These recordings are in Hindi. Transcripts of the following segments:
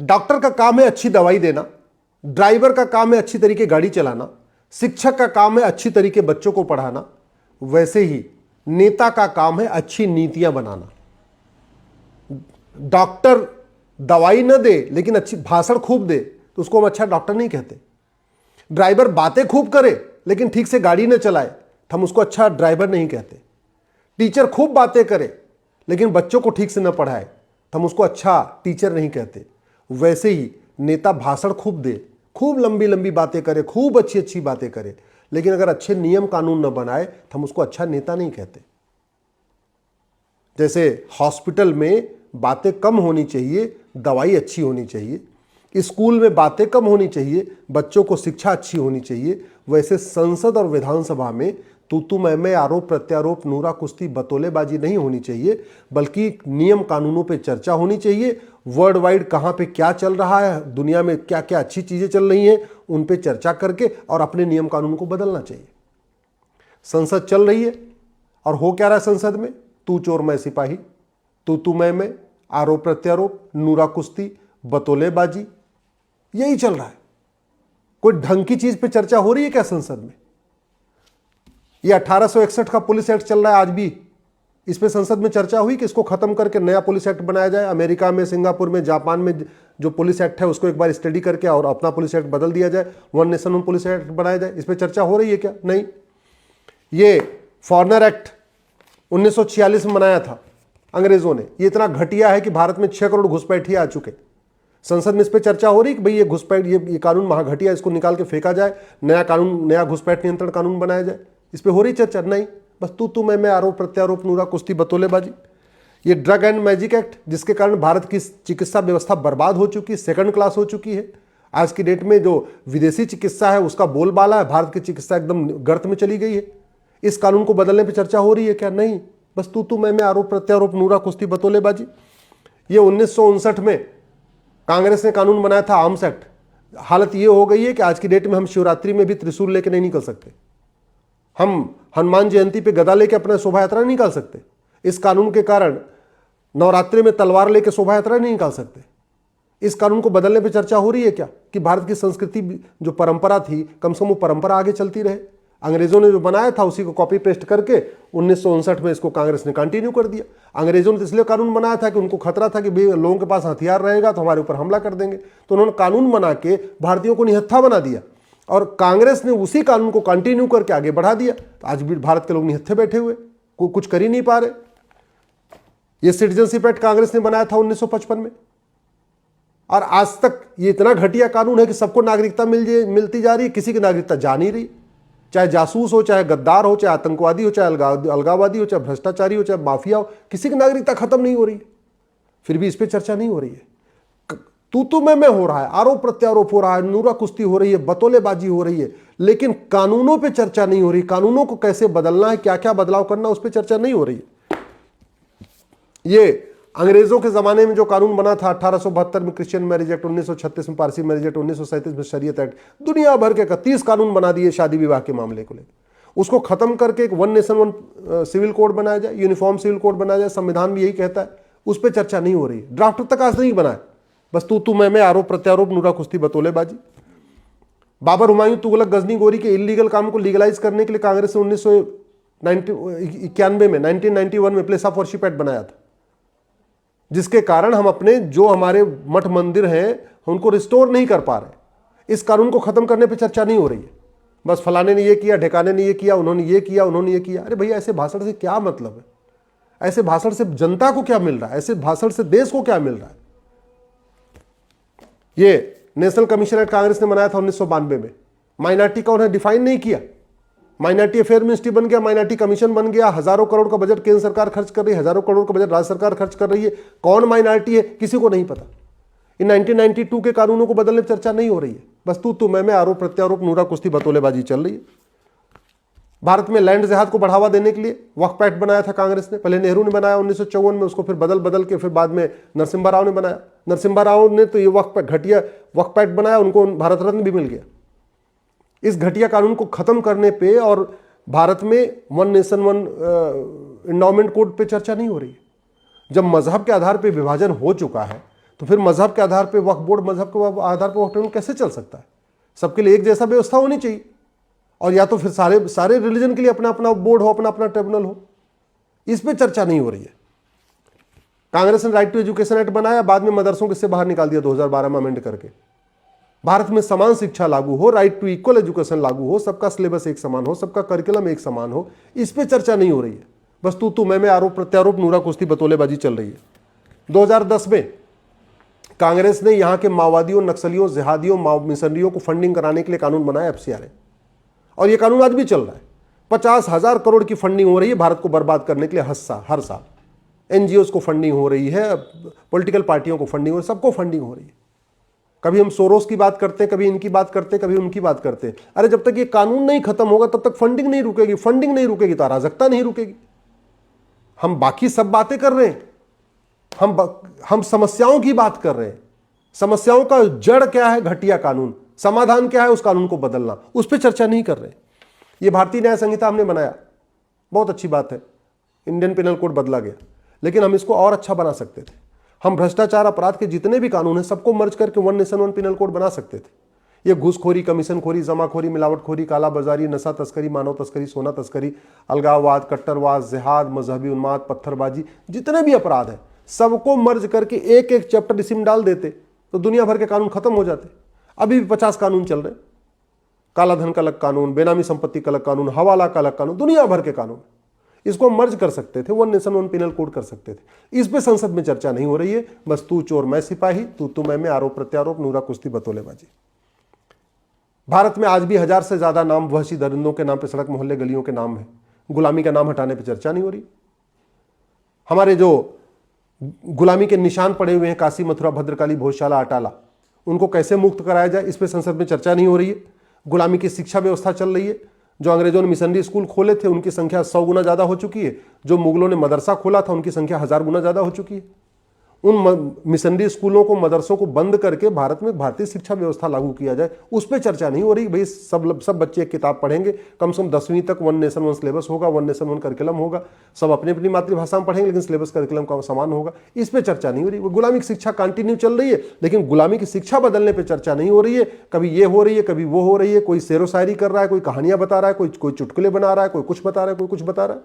डॉक्टर का काम है अच्छी दवाई देना, ड्राइवर का काम है अच्छी तरीके गाड़ी चलाना, शिक्षक का काम है अच्छी तरीके बच्चों को पढ़ाना, वैसे ही नेता का काम है अच्छी नीतियां बनाना। डॉक्टर दवाई न दे लेकिन अच्छी भाषण खूब दे तो उसको हम अच्छा डॉक्टर नहीं कहते। ड्राइवर बातें खूब करे लेकिन ठीक से गाड़ी न चलाए तो हम उसको अच्छा ड्राइवर नहीं कहते। टीचर खूब बातें करे लेकिन बच्चों को ठीक से न पढ़ाए तो हम उसको अच्छा टीचर नहीं कहते। वैसे ही नेता भाषण खूब दे, खूब लंबी लंबी बातें करे, खूब अच्छी अच्छी बातें करे, लेकिन अगर अच्छे नियम कानून न बनाए तो हम उसको अच्छा नेता नहीं कहते। जैसे हॉस्पिटल में बातें कम होनी चाहिए, दवाई अच्छी होनी चाहिए, स्कूल में बातें कम होनी चाहिए, बच्चों को शिक्षा अच्छी होनी चाहिए, वैसे संसद और विधानसभा में तू मैं आरोप प्रत्यारोप नूरा कुश्ती बतौलेबाजी नहीं होनी चाहिए, बल्कि नियम कानूनों पे चर्चा होनी चाहिए। वर्ल्ड वाइड कहाँ पे क्या चल रहा है, दुनिया में क्या क्या अच्छी चीजें चल रही हैं, उन पे चर्चा करके और अपने नियम कानून को बदलना चाहिए। संसद चल रही है और हो क्या रहा है संसद में, तू चोर मैं सिपाही, तू मैं आरोप प्रत्यारोप नूरा कुश्ती बतौलेबाजी, यही चल रहा है। कोई ढंग की चीज पे चर्चा हो रही है क्या संसद में? ये 1861 का पुलिस एक्ट चल रहा है आज भी, इस पे संसद में चर्चा हुई कि इसको खत्म करके नया पुलिस एक्ट बनाया जाए। अमेरिका में, सिंगापुर में, जापान में जो पुलिस एक्ट है उसको एक बार स्टडी करके और अपना पुलिस एक्ट बदल दिया जाए, one nation one police act बनाया जाए। इस पे चर्चा हो रही है क्या? नहीं। ये फॉरेनर एक्ट 1946 में बनाया था अंग्रेजों ने, ये इतना घटिया है कि भारत में 6 करोड़ घुसपैठिए आ चुके। संसद में इस पर चर्चा हो रही कि भाई ये घुसपैठ, ये कानून महाघटिया, इसको निकाल के फेंका जाए, नया कानून, नया घुसपैठ नियंत्रण कानून बनाया जाए। इस पे हो रही चर्चा? नहीं, बस तू मैं आरोप प्रत्यारोप नूरा कुश्ती बतौलेबाजी। ये ड्रग एंड मैजिक एक्ट, जिसके कारण भारत की चिकित्सा व्यवस्था बर्बाद हो चुकी है, सेकंड क्लास हो चुकी है। आज की डेट में जो विदेशी चिकित्सा है उसका बोलबाला है, भारत की चिकित्सा एकदम गर्त में चली गई है। इस कानून को बदलने पर चर्चा हो रही है क्या? नहीं, बस तू मैं आरोप प्रत्यारोप नूरा कुश्ती बतौलेबाजी। ये 1959 में कांग्रेस ने कानून बनाया था आर्म्स एक्ट। हालत ये हो गई है कि आज की डेट में हम शिवरात्रि में भी त्रिशूल लेके नहीं निकल सकते, हम हनुमान जयंती पे गदा लेके अपना शोभा यात्रा नहीं निकाल सकते। इस कानून के कारण नवरात्रि में तलवार लेके शोभा यात्रा नहीं निकाल सकते। इस कानून को बदलने पे चर्चा हो रही है क्या कि भारत की संस्कृति जो परंपरा थी, कम से कम वो परंपरा आगे चलती रहे। अंग्रेजों ने जो बनाया था उसी को कॉपी पेस्ट करके 1959 में इसको कांग्रेस ने कंटिन्यू कर दिया। अंग्रेजों ने इसलिए कानून बनाया था कि उनको खतरा था कि लोगों के पास हथियार रहेगा तो हमारे ऊपर हमला कर देंगे, तो उन्होंने कानून बना के भारतीयों को निहत्था बना दिया और कांग्रेस ने उसी कानून को कंटिन्यू करके आगे बढ़ा दिया। तो आज भी भारत के लोग निहत्थे बैठे हुए, कुछ कर ही नहीं पा रहे। ये सिटीजनशिप एक्ट कांग्रेस ने बनाया था 1955 में, और आज तक ये इतना घटिया कानून है कि सबको नागरिकता मिलती जा रही है, किसी की नागरिकता जा नहीं रही। चाहे जासूस हो, चाहे गद्दार हो, चाहे आतंकवादी हो, चाहे अलगाववादी हो, चाहे भ्रष्टाचारी हो, चाहे माफिया हो, किसी की नागरिकता खत्म नहीं हो रही है। फिर भी इस पर चर्चा नहीं हो रही है। तू मैं हो रहा है, आरोप प्रत्यारोप हो रहा है, नूरा कुश्ती हो रही है, बतौलेबाजी हो रही है, लेकिन कानूनों पे चर्चा नहीं हो रही। कानूनों को कैसे बदलना है, क्या क्या बदलाव करना, उस पर चर्चा नहीं हो रही है। ये अंग्रेजों के जमाने में जो कानून बना था 1872 में क्रिश्चियन मैरिज एक्ट, 1936 में पारसी मैरिज एक्ट, 1937 में शरीयत एक्ट, दुनिया भर के 31 कानून बना दिए शादी विवाह के मामले को लेकर। उसको खत्म करके एक one nation one civil code बनाया जाए, यूनिफॉर्म सिविल कोड बनाया जाए, संविधान भी यही कहता है, उस पर चर्चा नहीं हो रही है। ड्राफ्ट तक आज नहीं बनाया, बस तू मैं आरोप प्रत्यारोप नूरा कुश्ती बतौलेबाजी। बाबर, हुमायूं, तुगलक, गजनी, गोरी के इलीगल काम को लीगलाइज करने के लिए कांग्रेस ने 1991 में 1991 में प्लेस ऑफ वर्शिप एक्ट बनाया था, जिसके कारण हम अपने जो हमारे मठ मंदिर हैं उनको रिस्टोर नहीं कर पा रहे। इस कानून को खत्म करने पे चर्चा नहीं हो रही है, बस फलाने ने ये किया, ढेकाने ने ये किया, उन्होंने ये किया, उन्होंने ये किया। अरे भैया, ऐसे भाषण से क्या मतलब है? ऐसे भाषण से जनता को क्या मिल रहा है? ऐसे भाषण से देश को क्या मिल रहा है? ये नेशनल कमीशन एक्ट कांग्रेस ने बनाया था 1992 में। माइनॉरिटी का उन्हें डिफाइन नहीं किया। माइनॉरिटी अफेयर मिनिस्ट्री बन गया, माइनॉरिटी कमीशन बन गया, हजारों करोड़ का बजट केंद्र सरकार खर्च कर रही है, हजारों करोड़ का बजट राज्य सरकार खर्च कर रही है। कौन माइनॉरिटी है किसी को नहीं पता। इन 1992 के कानूनों को बदलने पर चर्चा नहीं हो रही है, बस तू मैं आरोप प्रत्यारोप नूरा कुश्ती बतौलेबाजी चल रही है। भारत में लैंड जिहाद को बढ़ावा देने के लिए वक्फ एक्ट बनाया था कांग्रेस ने। पहले नेहरू ने बनाया 1954 में, उसको फिर बदल के फिर बाद में नरसिम्हा राव ने बनाया। नरसिम्हा राव ने तो ये घटिया वक्फ एक्ट बनाया, उनको भारत रत्न भी मिल गया। इस घटिया कानून को खत्म करने पे और भारत में one nation one endowment code पे चर्चा नहीं हो रही है। जब मजहब के आधार पे विभाजन हो चुका है तो फिर मजहब के आधार पर वक्फ बोर्ड, मजहब के आधार पर वक्फ ट्रिब्यूनल कैसे चल सकता है? सबके लिए एक जैसा व्यवस्था होनी चाहिए, और या तो फिर सारे रिलीजन के लिए अपना अपना बोर्ड हो, अपना अपना ट्रिब्यूनल हो। इस पे चर्चा नहीं हो रही है। कांग्रेस ने राइट टू एजुकेशन एक्ट बनाया, बाद में मदरसों को इससे बाहर निकाल दिया 2012 में अमेंड करके। भारत में समान शिक्षा लागू हो, राइट टू इक्वल एजुकेशन लागू हो, सबका सिलेबस एक समान हो, सबका करिकुलम एक समान हो, इस पे चर्चा नहीं हो रही है। बस तू मैं आरोप प्रत्यारोप, नूरा कुश्ती, बतौलेबाजी चल रही है। 2010 में कांग्रेस ने यहां के माओवादियों, नक्सलियों, जिहादियों, मिशनरियों को फंडिंग कराने के लिए कानून बनाया, FCRA, और यह कानून आज भी चल रहा है। 50,000 करोड़ की फंडिंग हो रही है भारत को बर्बाद करने के लिए हर साल। NGOs को फंडिंग हो रही है, पॉलिटिकल पार्टियों को फंडिंग हो रही है, सबको फंडिंग हो रही है। कभी हम सोरोस की बात करते हैं, कभी इनकी बात करते हैं, कभी उनकी बात करते हैं। अरे जब तक ये कानून नहीं खत्म होगा तब तक फंडिंग नहीं रुकेगी, फंडिंग नहीं रुकेगी तो अराजकता नहीं रुकेगी। हम बाकी सब बातें कर रहे हैं, हम समस्याओं की बात कर रहे हैं। समस्याओं का जड़ क्या है? घटिया कानून। समाधान क्या है? उस कानून को बदलना। उस पर चर्चा नहीं कर रहे। ये भारतीय न्याय संहिता हमने बनाया, बहुत अच्छी बात है, इंडियन पिनल कोड बदला गया, लेकिन हम इसको और अच्छा बना सकते थे। हम भ्रष्टाचार अपराध के जितने भी कानून हैं सबको मर्ज करके one nation one penal code बना सकते थे। ये घूसखोरी, कमीशनखोरी, जमाखोरी, मिलावटखोरी, कालाबाजारी, नशा तस्करी, मानव तस्करी, सोना तस्करी, अलगाववाद, कट्टरवाद, जिहाद, मजहबी उन्माद, पत्थरबाजी, जितने भी अपराध हैं सबको मर्ज करके एक एक चैप्टर इसी में डाल देते तो दुनिया भर के कानून खत्म हो जाते। अभी भी 50 कानून चल रहे हैं। काला धन का अलग कानून, बेनामी संपत्ति का अलग कानून, हवाला का अलग कानून, दुनिया भर के कानून। इसको मर्ज कर सकते थे, one nation one penal code कर सकते थे। इस पे संसद में चर्चा नहीं हो रही है। बस तू चोर मैं सिपाही, तू मैं आरोप प्रत्यारोप, नूरा कुश्ती, बतौलेबाजी। भारत में आज भी 1000 से ज्यादा नाम वहशी दरिंदों के नाम पे, सड़क मोहल्ले गलियों के नाम है। गुलामी का नाम हटाने पर चर्चा नहीं हो रही। हमारे जो गुलामी के निशान पड़े हुए हैं, काशी, मथुरा, भद्रकाली, भोजशाला, अटाला, उनको कैसे मुक्त कराया जाए, इस पे संसद में चर्चा नहीं हो रही है। गुलामी की शिक्षा व्यवस्था चल रही है। जो अंग्रेजों ने मिशनरी स्कूल खोले थे उनकी संख्या 100 गुना ज्यादा हो चुकी है। जो मुगलों ने मदरसा खोला था उनकी संख्या 1000 गुना ज्यादा हो चुकी है। उन मिशनरी स्कूलों को, मदरसों को बंद करके भारत में भारतीय शिक्षा व्यवस्था लागू किया जाए, उस पर चर्चा नहीं हो रही। भाई सब बच्चे एक किताब पढ़ेंगे, कम से कम 10वीं तक वन नेशन वन सिलेबस होगा, वन नेशन वन करिकुलम होगा, सब अपनी अपनी मातृभाषा में पढ़ेंगे लेकिन सिलेबस करिकुलम का समान होगा। इस पर चर्चा नहीं हो रही। वो गुलामी की शिक्षा कंटिन्यू चल रही है, लेकिन गुलामी की शिक्षा बदलने पर चर्चा नहीं हो रही है। कभी ये हो रही है, कभी वो हो रही है। कोई शेरो शायरी कर रहा है, कोई कहानियां बता रहा है, कोई चुटकुले बना रहा है, कोई कुछ बता रहा है, कोई कुछ बता रहा है।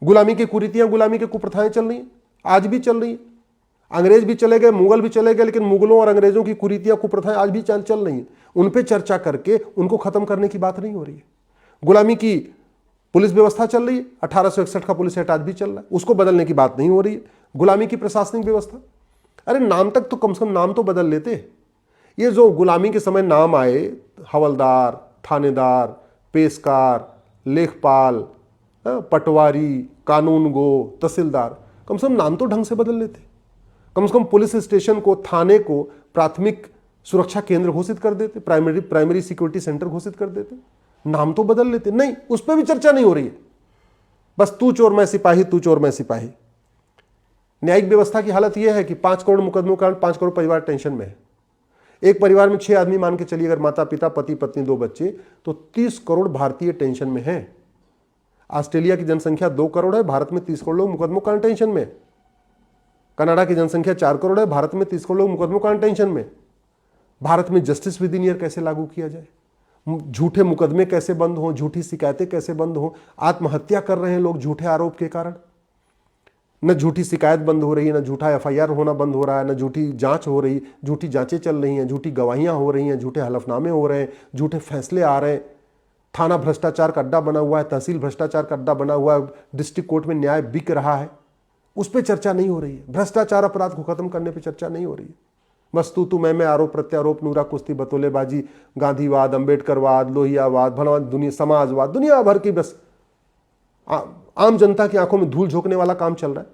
गुलामी की कुरीतियां, गुलामी की कुप्रथाएं चल रही हैं, आज भी चल रही है। अंग्रेज भी चले गए, मुगल भी चले गए, लेकिन मुगलों और अंग्रेजों की कुरीतियां, कुप्रथाएं आज भी चल रही हैं। उन पे चर्चा करके उनको खत्म करने की बात नहीं हो रही है। गुलामी की पुलिस व्यवस्था चल रही है, 1861 का पुलिस एक्ट आज भी चल रहा है, उसको बदलने की बात नहीं हो रही है। गुलामी की प्रशासनिक व्यवस्था, अरे नाम तक तो कम से कम नाम तो बदल लेते। ये जो गुलामी के समय नाम आए, हवलदार, थानेदार, पेशकार, लेखपाल, पटवारी, कानूनगो, तहसीलदार, कम से कम नाम तो ढंग से बदल लेते। कम से कम पुलिस स्टेशन को, थाने को प्राथमिक सुरक्षा केंद्र घोषित कर देते, प्राइमरी सिक्योरिटी सेंटर घोषित कर देते, नाम तो बदल लेते। नहीं, उस पर भी चर्चा नहीं हो रही है। बस तू चोर मैं सिपाही, तू चोर मैं सिपाही। न्यायिक व्यवस्था की हालत यह है कि 5 करोड़ मुकदमों का 5 करोड़ परिवार टेंशन में है। एक परिवार में 6 आदमी मान के चलिए, अगर माता पिता, पति पत्नी, 2 बच्चे, तो 30 करोड़ भारतीय टेंशन में है। ऑस्ट्रेलिया की जनसंख्या 2 करोड़ है, भारत में 30 करोड़ लोग मुकदमों का टेंशन में। कनाडा की जनसंख्या 4 करोड़ है, भारत में 30 करोड़ लोग मुकदमों का टेंशन में। भारत में जस्टिस विद इन ईयर कैसे लागू किया जाए, झूठे मुकदमे कैसे बंद हों, झूठी शिकायतें कैसे बंद हों। आत्महत्या कर रहे हैं लोग झूठे आरोप के कारण। न झूठी शिकायत बंद हो रही है, न झूठा FIR होना बंद हो रहा है, न झूठी जांच हो रही, झूठी जांचें चल रही हैं, झूठी गवाहियां हो रही हैं, झूठे हलफनामे हो रहे हैं, झूठे फैसले आ रहे हैं। थाना भ्रष्टाचार का अड्डा बना हुआ है, तहसील भ्रष्टाचार का अड्डा बना हुआ है, डिस्ट्रिक्ट कोर्ट में न्याय बिक रहा है, उस पर चर्चा नहीं हो रही है। भ्रष्टाचार अपराध को खत्म करने पर चर्चा नहीं हो रही है। बस तू मैं आरोप प्रत्यारोप, नूरा कुश्ती, बतौलेबाजी, गांधीवाद, अंबेडकरवाद, लोहियावाद, भनवाद, दुनिया समाजवाद, दुनिया भर की बस आम जनता की आंखों में धूल झोंकने वाला काम चल रहा है।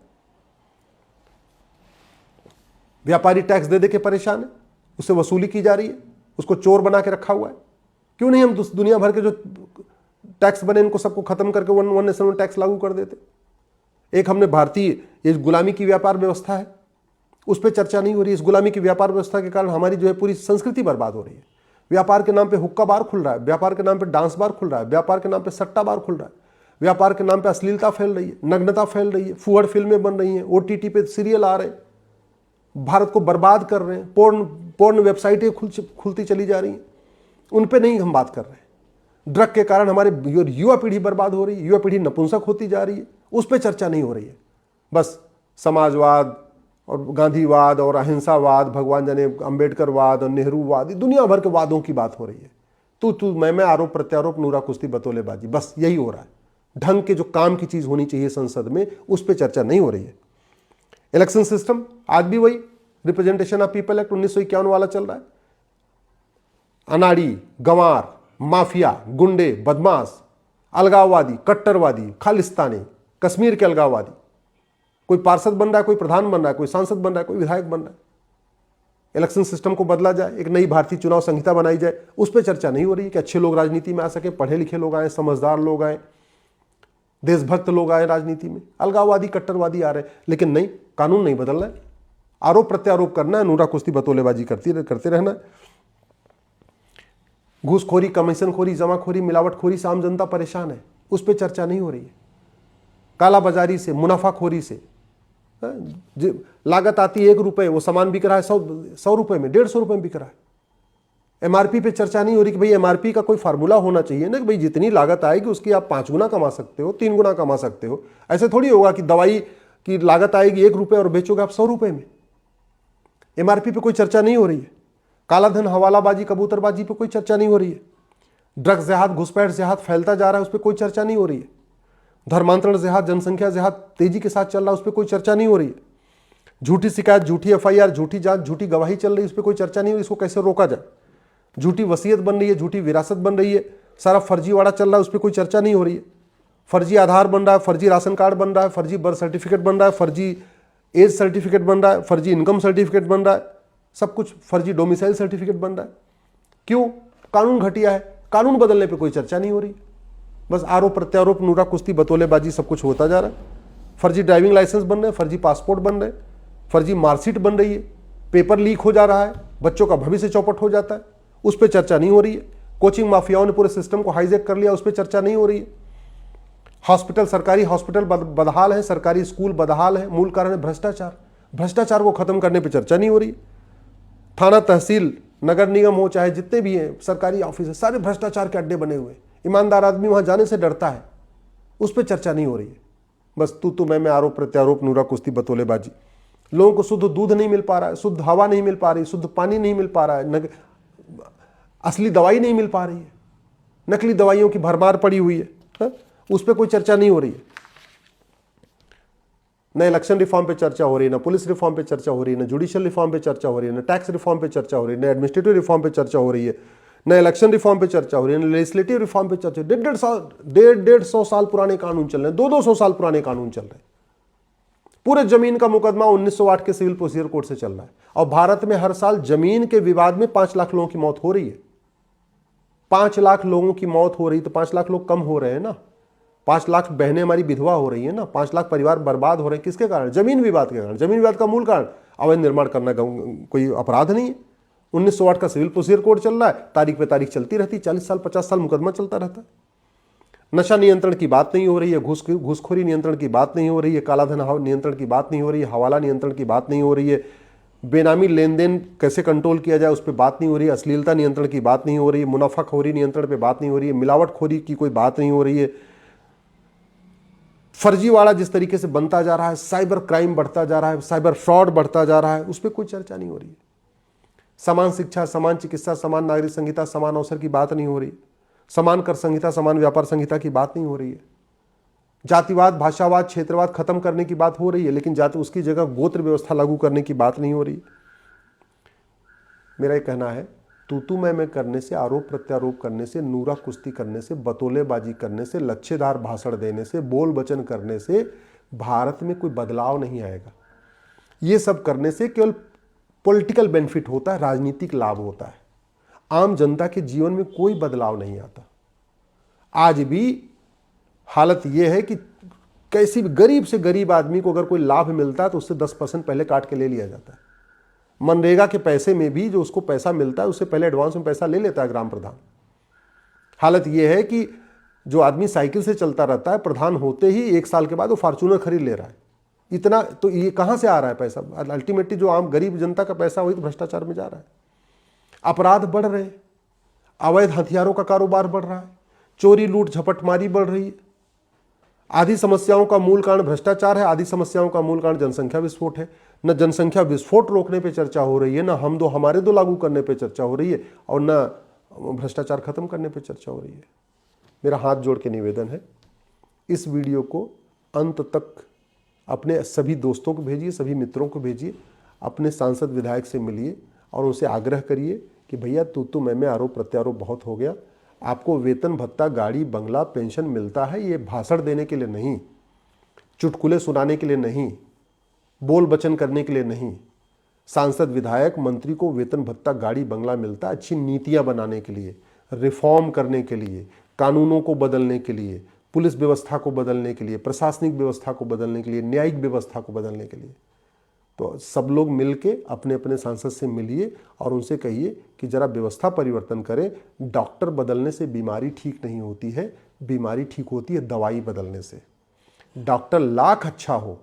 व्यापारी टैक्स दे दे के परेशान है, उससे वसूली की जा रही है, उसको चोर बना के रखा हुआ है। क्यों नहीं हम दुनिया भर के जो टैक्स बने इनको सबको खत्म करके वन नेशन वन टैक्स लागू कर देते। एक हमने भारतीय ये गुलामी की व्यापार व्यवस्था है, उस पर चर्चा नहीं हो रही। इस गुलामी की व्यापार व्यवस्था के कारण हमारी जो है पूरी संस्कृति बर्बाद हो रही है। व्यापार के नाम पे हुक्का बार खुल रहा है, व्यापार के नाम पे डांस बार खुल रहा है, व्यापार के नाम पे सट्टा बार खुल रहा है, व्यापार के नाम पे अश्लीलता फैल रही है, नग्नता फैल रही है, फुहड़ फिल्में बन रही हैं, OTT पे सीरियल आ रहे हैं। भारत को बर्बाद कर रहे हैं, पोर्न वेबसाइटें खुलती चली जा रही हैं, उन पे नहीं हम बात कर रहे हैं। ड्रग के कारण हमारे युवा पीढ़ी बर्बाद हो रही है, युवा पीढ़ी नपुंसक होती जा रही है, उस पर चर्चा नहीं हो रही है। बस समाजवाद और गांधीवाद और अहिंसावाद, भगवान जाने अम्बेडकरवाद और नेहरूवाद, दुनिया भर के वादों की बात हो रही है। तू मैं, आरोप प्रत्यारोप, नूरा कुश्ती बतौलेबाजी, बस यही हो रहा है। ढंग के जो काम की चीज होनी चाहिए संसद में, उस पर चर्चा नहीं हो रही है। इलेक्शन सिस्टम आज भी वही रिप्रेजेंटेशन ऑफ पीपल एक्ट 1951 वाला चल रहा है। अनाड़ी, गंवार, माफिया, गुंडे, बदमाश, अलगाववादी, कट्टरवादी, खालिस्तानी, कश्मीर के अलगाववादी, कोई पार्षद बन रहा है, कोई प्रधान बन रहा है, कोई सांसद बन रहा है, कोई विधायक बन रहा है। इलेक्शन सिस्टम को बदला जाए, एक नई भारतीय चुनाव संहिता बनाई जाए, उस पर चर्चा नहीं हो रही है कि अच्छे लोग राजनीति में आ सके, पढ़े लिखे लोग आए, समझदार लोग आए, देशभक्त लोग आए राजनीति में। अलगाववादी, कट्टरवादी आ रहे हैं, लेकिन नहीं, कानून नहीं बदलना है, आरोप प्रत्यारोप करना है, नूरा कुश्ती बतौलेबाजी करते रहना है। घूसखोरी, कमीशनखोरी, जमाखोरी, मिलावटखोरी से आम जनता परेशान है, उस पर चर्चा नहीं हो रही है। कालाबाजारी से, मुनाफाखोरी से, लागत आती है 1 रुपए, वो सामान बिक रहा है 100 रुपए में, 150 रुपए में बिक रहा है। एमआरपी पे चर्चा नहीं हो रही कि भाई एमआरपी का कोई फार्मूला होना चाहिए ना, कि भाई जितनी लागत आएगी उसकी आप 5 गुना कमा सकते हो, 3 गुना कमा सकते हो। ऐसे थोड़ी होगा कि दवाई की लागत आएगी 1 रुपए और बेचोगे आप 100 रुपए में। एमआरपी पे कोई चर्चा नहीं हो रही है। कालाधन, हवालाबाजी, कबूतरबाजी पे कोई चर्चा नहीं हो रही है। ड्रग्स जिहाद, घुसपैठ जिहाद फैलता जा रहा है, उस पर कोई चर्चा नहीं हो रही है। धर्मांतरण जिहाद, जनसंख्या जिहाद तेजी के साथ चल रहा है, उस पर कोई चर्चा नहीं हो रही है। झूठी शिकायत, झूठी एफआईआर, झूठी जांच, झूठी गवाही चल रही है, उस पर कोई चर्चा नहीं हो रही, इसको कैसे रोका जाए। झूठी वसीयत बन रही है, झूठी विरासत बन रही है, सारा फर्जीवाड़ा चल रहा है, उस पर कोई चर्चा नहीं हो रही है। फर्जी आधार बन रहा है, फर्जी राशन कार्ड बन रहा है, फर्जी बर्थ सर्टिफिकेट बन रहा है, फर्जी एज सर्टिफिकेट बन रहा है, फर्जी इनकम सर्टिफिकेट बन रहा है, सब कुछ फर्जी डोमिसाइल सर्टिफिकेट बन रहा है। क्यों? कानून घटिया है, कानून बदलने पे कोई चर्चा नहीं हो रही, बस आरोप प्रत्यारोप, नूरा कुश्ती बतौलेबाजी, सब कुछ होता जा रहा है। फर्जी ड्राइविंग लाइसेंस बन रहे हैं, फर्जी पासपोर्ट बन रहे हैं, फर्जी मार्कशीट बन रही है, पेपर लीक हो जा रहा है, बच्चों का भविष्य चौपट हो जाता है, उस पर चर्चा नहीं हो रही है। कोचिंग माफियाओं ने पूरे सिस्टम को हाईजैक कर लिया, उस पर चर्चा नहीं हो रही है। हॉस्पिटल, सरकारी हॉस्पिटल बदहाल है, सरकारी स्कूल बदहाल है, मूल कारण है भ्रष्टाचार। भ्रष्टाचार को खत्म करने पर चर्चा नहीं हो रही। थाना, तहसील, नगर निगम हो, चाहे जितने भी हैं सरकारी ऑफिस है, सारे भ्रष्टाचार के अड्डे बने हुए। ईमानदार आदमी वहां जाने से डरता है, उस पर चर्चा नहीं हो रही है। बस तू मैं, आरोप प्रत्यारोप, नूरा कुश्ती बतौलेबाजी। लोगों को शुद्ध दूध नहीं मिल पा रहा है, शुद्ध हवा नहीं मिल पा रही, शुद्ध पानी नहीं मिल पा रहा है, असली दवाई नहीं मिल पा रही है, नकली दवाइयों की भरमार पड़ी हुई है, उस पर कोई चर्चा नहीं हो रही है। न इलेक्शन रिफॉर्म पे चर्चा हो रही है, न पुलिस रिफॉर्म पे चर्चा हो रही है, न जुडिशियल रिफॉर्म पे चर्चा हो रही है, न टैक्स रिफॉर्म पे चर्चा हो रही है, न एडमिनिस्ट्रेटिव रिफॉर्म पे चर्चा हो रही है, न इलेक्शन रिफॉर्म पे चर्चा हो रही है, न लेजिस्लेटिव रिफॉर्म पे चर्चा। 150 साल पुराने कानून चल रहे हैं, 200 साल पुराने कानून चल रहे हैं। पूरे जमीन का मुकदमा 1908 के सिविल प्रोसीजर कोड से चल रहा है, और भारत में हर साल जमीन के विवाद में 5 लाख लोगों की मौत हो रही है। 5 लाख लोगों की मौत हो रही, तो 5 लाख लोग कम हो रहे हैं ना। 5 लाख बहनें हमारी विधवा हो रही है ना, 5 लाख परिवार बर्बाद हो रहे हैं, किसके कारण? जमीन विवाद के कारण। जमीन विवाद का मूल कारण अवैध निर्माण करना कोई अपराध नहीं है। 1908 का सिविल प्रोसीजर कोड चल रहा है, तारीख पे तारीख चलती रहती, 40 साल 50 साल मुकदमा चलता रहता है। नशा नियंत्रण की बात नहीं हो रही है, घूसखोरी नियंत्रण की बात नहीं हो रही है, कालाधन नियंत्रण की बात नहीं हो रही है, हवाला नियंत्रण की बात नहीं हो रही है, बेनामी लेन देन कैसे कंट्रोल किया जाए उस पर बात नहीं हो रही है, अश्लीलता नियंत्रण की बात नहीं हो रही है, मुनाफाखोरी नियंत्रण पे बात नहीं हो रही है, मिलावटखोरी की कोई बात नहीं हो रही है। फर्जीवाड़ा जिस तरीके से बनता जा रहा है, साइबर क्राइम बढ़ता जा रहा है, साइबर फ्रॉड बढ़ता जा रहा है, उस पर कोई चर्चा नहीं हो रही है। समान शिक्षा, समान चिकित्सा, समान नागरिक संहिता, समान अवसर की बात नहीं हो रही। समान कर संहिता, समान व्यापार संहिता की बात नहीं हो रही है। जातिवाद, भाषावाद, क्षेत्रवाद खत्म करने की बात हो रही है, लेकिन जाति उसकी जगह गोत्र व्यवस्था लागू करने की बात नहीं हो रही। मेरा ये कहना है, तू मैं करने से, आरोप प्रत्यारोप करने से, नूरा कुश्ती करने से, बतौलेबाजी करने से, लच्छेदार भाषण देने से, बोल वचन करने से भारत में कोई बदलाव नहीं आएगा। ये सब करने से केवल पॉलिटिकल बेनिफिट होता है, राजनीतिक लाभ होता है। आम जनता के जीवन में कोई बदलाव नहीं आता। आज भी हालत यह है कि कैसी भी गरीब से गरीब आदमी को अगर कोई लाभ मिलता है तो उससे 10% पहले काट के ले लिया जाता है। मनरेगा के पैसे में भी जो उसको पैसा मिलता है उससे पहले एडवांस में पैसा ले लेता है ग्राम प्रधान। हालत यह है कि जो आदमी साइकिल से चलता रहता है, प्रधान होते ही 1 साल के बाद वो फॉर्च्यूनर खरीद ले रहा है। इतना तो ये कहाँ से आ रहा है पैसा? अल्टीमेटली जो आम गरीब जनता का पैसा वही तो भ्रष्टाचार में जा रहा है। अपराध बढ़ रहे हैं, अवैध हथियारों का कारोबार बढ़ रहा है, चोरी लूट झपटमारी बढ़ रही है। आधी समस्याओं का मूल कारण भ्रष्टाचार है, आधी समस्याओं का मूल कारण जनसंख्या विस्फोट है। न जनसंख्या विस्फोट रोकने पे चर्चा हो रही है, न हम दो हमारे दो लागू करने पे चर्चा हो रही है, और न भ्रष्टाचार खत्म करने पे चर्चा हो रही है। मेरा हाथ जोड़ के निवेदन है, इस वीडियो को अंत तक अपने सभी दोस्तों को भेजिए, सभी मित्रों को भेजिए, अपने सांसद विधायक से मिलिए और उनसे आग्रह करिए कि भैया तू मैं आरोप प्रत्यारोप बहुत हो गया। आपको वेतन भत्ता, गाड़ी, बंगला, पेंशन मिलता है, ये भाषण देने के लिए नहीं, चुटकुले सुनाने के लिए नहीं, बोल बचन करने के लिए नहीं। सांसद विधायक मंत्री को वेतन भत्ता, गाड़ी, बंगला मिलता है अच्छी नीतियां बनाने के लिए, रिफॉर्म करने के लिए, कानूनों को बदलने के लिए, पुलिस व्यवस्था को बदलने के लिए, प्रशासनिक व्यवस्था को बदलने के लिए, न्यायिक व्यवस्था को बदलने के लिए। तो सब लोग मिलके अपने अपने सांसद से मिलिए और उनसे कहिए कि जरा व्यवस्था परिवर्तन करें। डॉक्टर बदलने से बीमारी ठीक नहीं होती है, बीमारी ठीक होती है दवाई बदलने से। डॉक्टर लाख अच्छा हो,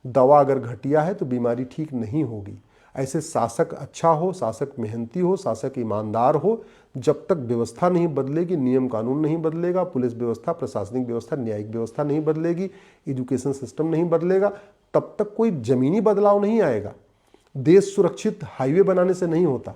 दवा अगर घटिया है तो बीमारी ठीक नहीं होगी। ऐसे शासक अच्छा हो, शासक मेहनती हो, शासक ईमानदार हो, जब तक व्यवस्था नहीं बदलेगी, नियम कानून नहीं बदलेगा, पुलिस व्यवस्था, प्रशासनिक व्यवस्था, न्यायिक व्यवस्था नहीं बदलेगी, एजुकेशन सिस्टम नहीं बदलेगा, तब तक कोई जमीनी बदलाव नहीं आएगा। देश सुरक्षित हाईवे बनाने से नहीं होता,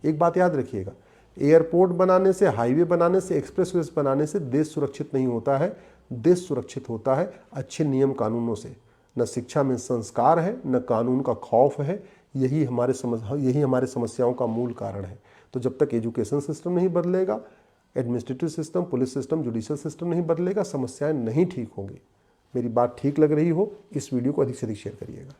एक बात याद रखिएगा। एयरपोर्ट बनाने से, हाईवे बनाने से, एक्सप्रेसवेज बनाने से देश सुरक्षित नहीं होता है। देश सुरक्षित होता है अच्छे नियम कानूनों से। न शिक्षा में संस्कार है, न कानून का खौफ है। यही हमारे समस्याओं का मूल कारण है। तो जब तक एजुकेशन सिस्टम नहीं बदलेगा, administrative system, police system, judicial system नहीं बदलेगा, समस्याएं नहीं ठीक होंगी। मेरी बात ठीक लग रही हो, इस वीडियो को अधिक से अधिक शेयर करिएगा।